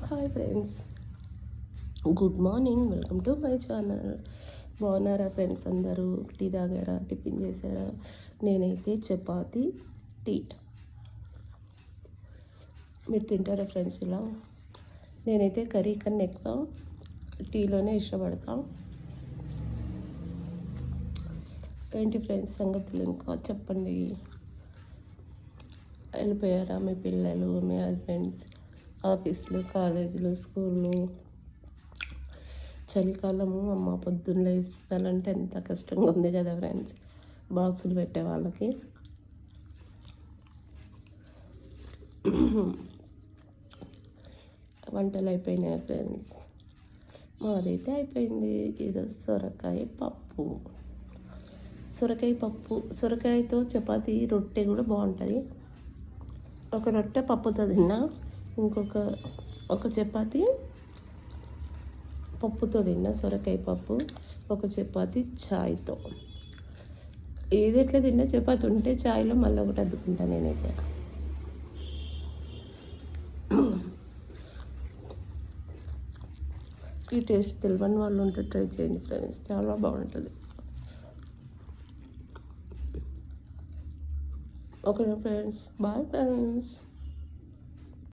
Hi friends, good morning. Welcome to my channel. బాగున్నారా friends? అందరూ tea తాగారా, tiffin చేశారా? నేనైతే చపాతి టీ. మీరు తింటారా ఫ్రెండ్స్ ఇలా? నేనైతే కర్రీ కన్నా ఎక్కువ టీలోనే ఇష్టపడతాను. ఏంటి ఫ్రెండ్స్ సంగతులు? ఇంకా చెప్పండి. వెళ్ళిపోయారా మీ పిల్లలు, మీ హస్బెండ్స్ ఆఫీసులు, కాలేజీలు, స్కూళ్ళు? చలికాలము అమ్మ పొద్దున్న లేస్తానంటే ఎంత కష్టంగా ఉంది కదా ఫ్రెండ్స్, బాక్సులు పెట్టే వాళ్ళకి. వంటలు అయిపోయినాయి ఫ్రెండ్స్. మాదైతే అయిపోయింది. ఇది సొరకాయ పప్పు. సొరకాయతో చపాతీ, రొట్టె కూడా బాగుంటుంది. ఒక రొట్టె పప్పుతో తిన్నా, ఒక చపాతీ పప్పుతో తిన్నా, సొరకాయ పప్పు. ఒక చపాతీ చాయ్తో. ఏది ఎట్లా తిన్నా చపాతీ ఉంటే చాయ్లో మళ్ళీ ఒకటి అద్దుకుంటాను నేనైతే. ఈ టేస్ట్ తెలియని వాళ్ళు ఉంటే ట్రై చేయండి ఫ్రెండ్స్, చాలా బాగుంటుంది. ఓకేనా ఫ్రెండ్స్? Bye friends.